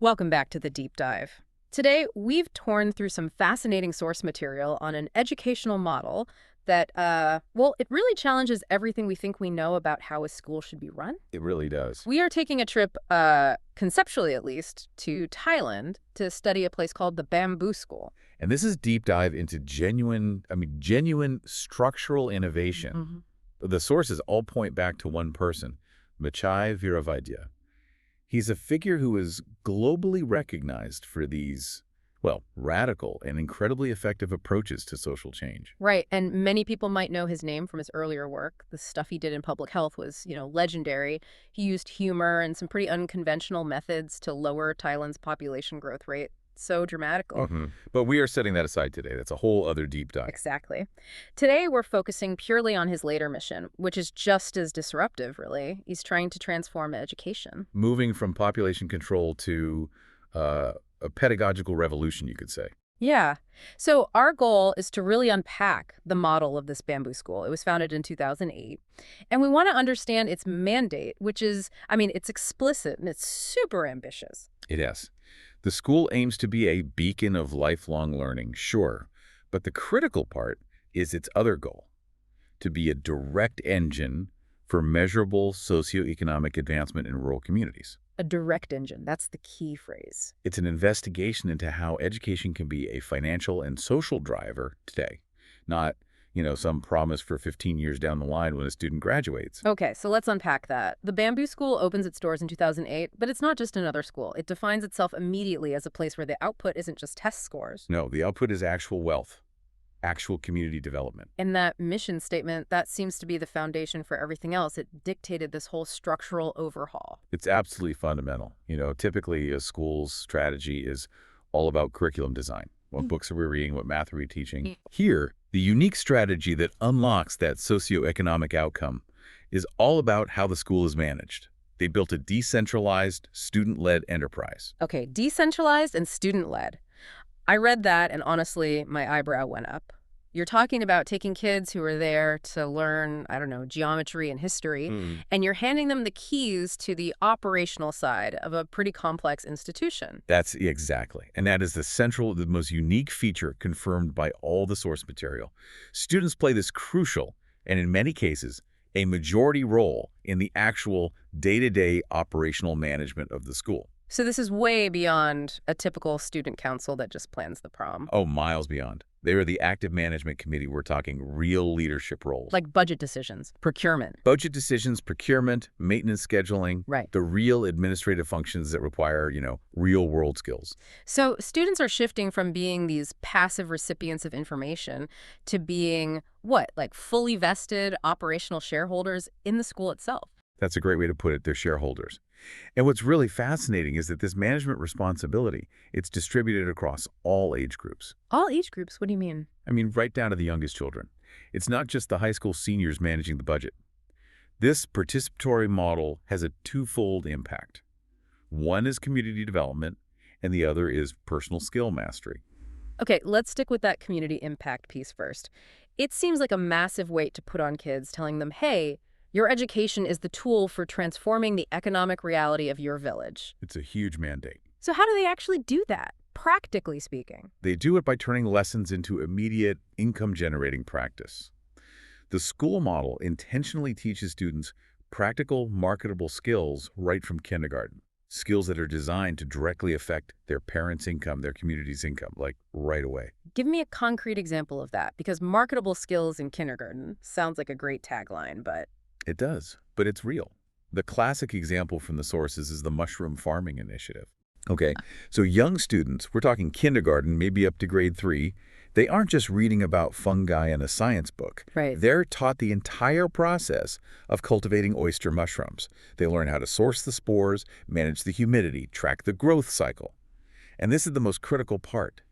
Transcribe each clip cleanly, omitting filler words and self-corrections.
Welcome back to the deep dive. Today, we've torn through some fascinating source material on an educational model that, well, it really challenges everything we think we know about how a school should be run. It really does. We are taking a trip, conceptually at least, to Thailand to study a place called the Bamboo School. And this is deep dive into genuine structural innovation. The sources all point back to one person, Machai Viravidya. He's a figure who is globally recognized for these, well, radical and incredibly effective approaches to social change. Right, and many people might know his name from his earlier work. The stuff he did in public health was, legendary. He used humor and some pretty unconventional methods to lower Thailand's population growth rate so dramatically. But we are setting that aside today. That's a whole other deep dive. Exactly. Today, we're focusing purely on his later mission, which is just as disruptive, really. He's trying to transform education. Moving from population control to a pedagogical revolution, you could say. Yeah. So our goal is to really unpack the model of this bamboo school. It was founded in 2008. And we want to understand its mandate, which is, it's explicit and it's super ambitious. It is. The school aims to be a beacon of lifelong learning, sure, but the critical part is its other goal, to be a direct engine for measurable socioeconomic advancement in rural communities. A direct engine, that's the key phrase. It's an investigation into how education can be a financial and social driver today, not some promise for 15 years down the line when a student graduates. Okay, so let's unpack that. The Bamboo School opens its doors in 2008, but it's not just another school. It defines itself immediately as a place where the output isn't just test scores. No, the output is actual wealth, actual community development. And that mission statement, that seems to be the foundation for everything else. It dictated this whole structural overhaul. It's absolutely fundamental. Typically a school's strategy is all about curriculum design. What books are we reading? What math are we teaching? Here, the unique strategy that unlocks that socioeconomic outcome is all about how the school is managed. They built a decentralized, student-led enterprise. Okay, decentralized and student-led. I read that, and honestly, my eyebrow went up. You're talking about taking kids who are there to learn, geometry and history, and you're handing them the keys to the operational side of a pretty complex institution. That's exactly. And that is the most unique feature confirmed by all the source material. Students play this crucial, and in many cases, a majority role in the actual day-to-day operational management of the school. So this is way beyond a typical student council that just plans the prom. Oh, miles beyond. They are the active management committee. We're talking real leadership roles. Like budget decisions, procurement. Budget decisions, procurement, maintenance scheduling. Right. The real administrative functions that require, real-world skills. So students are shifting from being these passive recipients of information to being, like fully vested operational shareholders in the school itself. That's a great way to put it. They're shareholders. And what's really fascinating is that this management responsibility, it's distributed across all age groups. All age groups? What do you mean? Right down to the youngest children. It's not just the high school seniors managing the budget. This participatory model has a twofold impact. One is community development, and the other is personal skill mastery. Okay, let's stick with that community impact piece first. It seems like a massive weight to put on kids, telling them, hey, your education is the tool for transforming the economic reality of your village. It's a huge mandate. So how do they actually do that, practically speaking? They do it by turning lessons into immediate income-generating practice. The school model intentionally teaches students practical, marketable skills right from kindergarten. Skills that are designed to directly affect their parents' income, their community's income, like right away. Give me a concrete example of that, because marketable skills in kindergarten sounds like a great tagline, but... It does, but it's real. The classic example from the sources is the mushroom farming initiative. Okay, so young students, we're talking kindergarten, maybe up to grade 3, they aren't just reading about fungi in a science book. Right. They're taught the entire process of cultivating oyster mushrooms. They learn how to source the spores, manage the humidity, track the growth cycle. And this is the most critical part,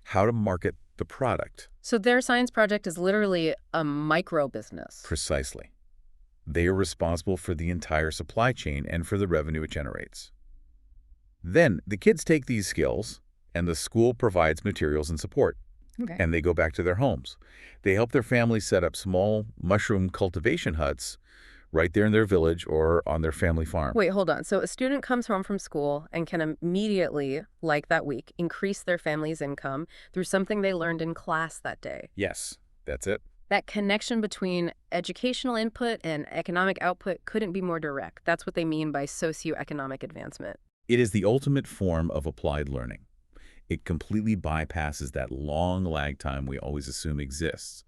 how to market the product. So their science project is literally a micro business. Precisely. They are responsible for the entire supply chain and for the revenue it generates. Then the kids take these skills, and the school provides materials and support. Okay. And they go back to their homes. They help their families set up small mushroom cultivation huts, right there in their village or on their family farm. Wait, hold on. So a student comes home from school and can immediately, like that week, increase their family's income through something they learned in class that day. Yes, that's it. That connection between educational input and economic output couldn't be more direct. That's what they mean by socioeconomic advancement. It is the ultimate form of applied learning. It completely bypasses that long lag time we always assume exists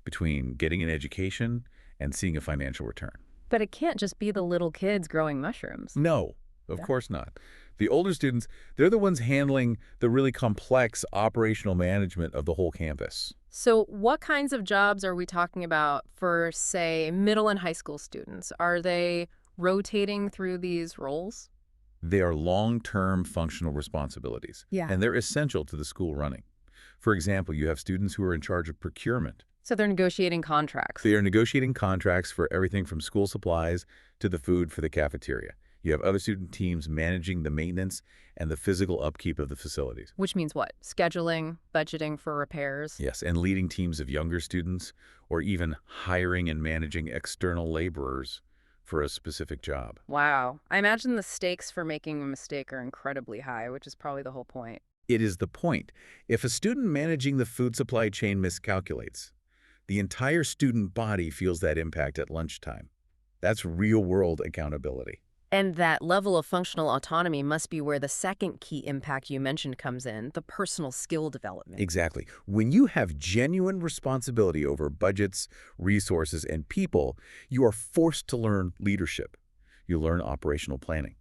between getting an education and seeing a financial return. But it can't just be the little kids growing mushrooms. No, of course not. The older students, they're the ones handling the really complex operational management of the whole campus. So what kinds of jobs are we talking about for, say, middle and high school students? Are they rotating through these roles? They are long-term functional responsibilities, and they're essential to the school running. For example, you have students who are in charge of procurement. So they're negotiating contracts. They are negotiating contracts for everything from school supplies to the food for the cafeteria. You have other student teams managing the maintenance and the physical upkeep of the facilities. Which means what? Scheduling, budgeting for repairs? Yes, and leading teams of younger students, or even hiring and managing external laborers for a specific job. Wow. I imagine the stakes for making a mistake are incredibly high, which is probably the whole point. It is the point. If a student managing the food supply chain miscalculates, the entire student body feels that impact at lunchtime. That's real-world accountability. And that level of functional autonomy must be where the second key impact you mentioned comes in, the personal skill development. Exactly. When you have genuine responsibility over budgets, resources, and people, you are forced to learn leadership. You learn operational planning.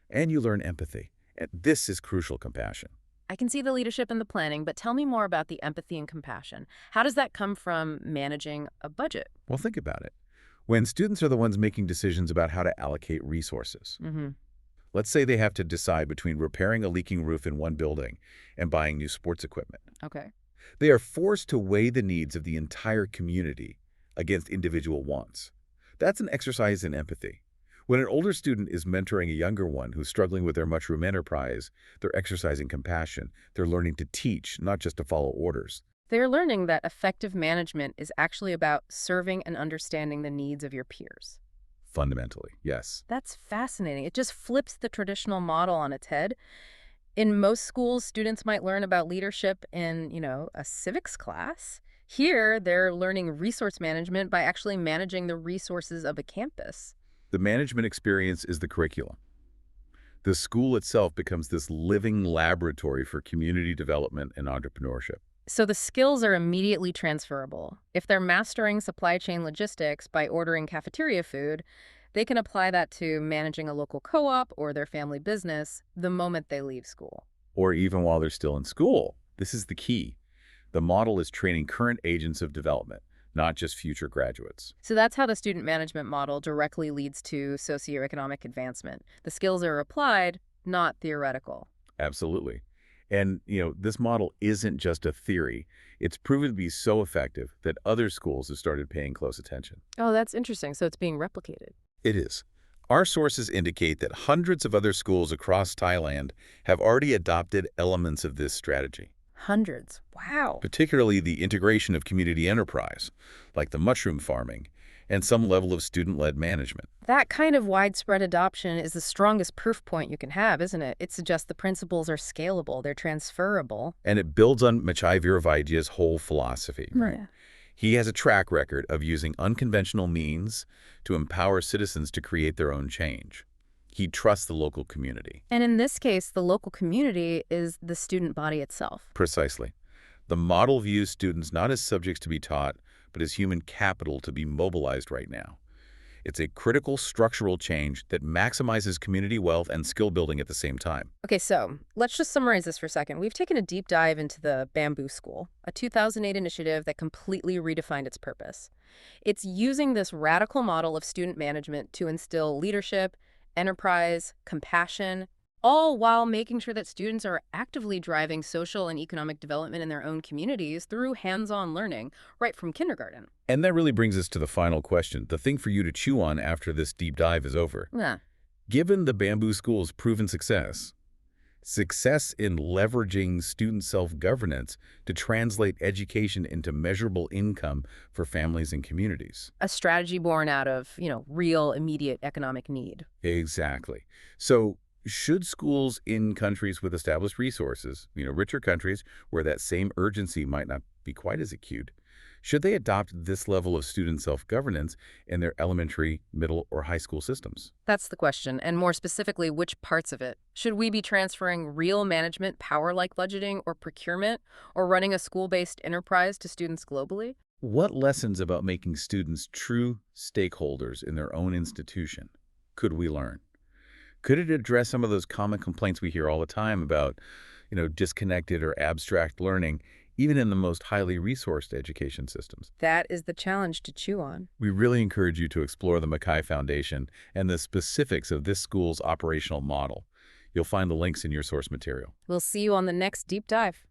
And you learn empathy. And this is crucial compassion. I can see the leadership and the planning, but tell me more about the empathy and compassion. How does that come from managing a budget? Well, think about it. When students are the ones making decisions about how to allocate resources, let's say they have to decide between repairing a leaking roof in one building and buying new sports equipment. Okay. They are forced to weigh the needs of the entire community against individual wants. That's an exercise in empathy. When an older student is mentoring a younger one who's struggling with their mushroom enterprise, they're exercising compassion. They're learning to teach, not just to follow orders. They're learning that effective management is actually about serving and understanding the needs of your peers. Fundamentally, yes. That's fascinating. It just flips the traditional model on its head. In most schools, students might learn about leadership in, a civics class. Here, they're learning resource management by actually managing the resources of a campus. The management experience is the curriculum. The school itself becomes this living laboratory for community development and entrepreneurship. So the skills are immediately transferable. If they're mastering supply chain logistics by ordering cafeteria food, they can apply that to managing a local co-op or their family business the moment they leave school. Or even while they're still in school. This is the key. The model is training current agents of development, not just future graduates. So that's how the student management model directly leads to socioeconomic advancement. The skills are applied, not theoretical. Absolutely. And, this model isn't just a theory. It's proven to be so effective that other schools have started paying close attention. Oh, that's interesting. So it's being replicated. It is. Our sources indicate that hundreds of other schools across Thailand have already adopted elements of this strategy. Hundreds. Wow. Particularly the integration of community enterprise, like the mushroom farming, and some level of student-led management. That kind of widespread adoption is the strongest proof point you can have, isn't it? It suggests the principles are scalable, they're transferable. And it builds on Machai Viravaidya's whole philosophy. Right. Yeah. He has a track record of using unconventional means to empower citizens to create their own change. He trusts the local community. And in this case, the local community is the student body itself. Precisely. The model views students not as subjects to be taught, but as human capital to be mobilized right now. It's a critical structural change that maximizes community wealth and skill building at the same time. Okay, so let's just summarize this for a second. We've taken a deep dive into the Bamboo School, a 2008 initiative that completely redefined its purpose. It's using this radical model of student management to instill leadership, enterprise, compassion, all while making sure that students are actively driving social and economic development in their own communities through hands-on learning, right from kindergarten. And that really brings us to the final question, the thing for you to chew on after this deep dive is over. Yeah. Given the Bamboo School's proven success, Success in leveraging student self-governance to translate education into measurable income for families and communities. A strategy born out of, real immediate economic need. Exactly. So should schools in countries with established resources, richer countries where that same urgency might not be quite as acute, should they adopt this level of student self-governance in their elementary, middle, or high school systems? That's the question, and more specifically, which parts of it? Should we be transferring real management power like budgeting or procurement, or running a school-based enterprise to students globally? What lessons about making students true stakeholders in their own institution could we learn? Could it address some of those common complaints we hear all the time about, disconnected or abstract learning, even in the most highly resourced education systems? That is the challenge to chew on. We really encourage you to explore the Mackay Foundation and the specifics of this school's operational model. You'll find the links in your source material. We'll see you on the next deep dive.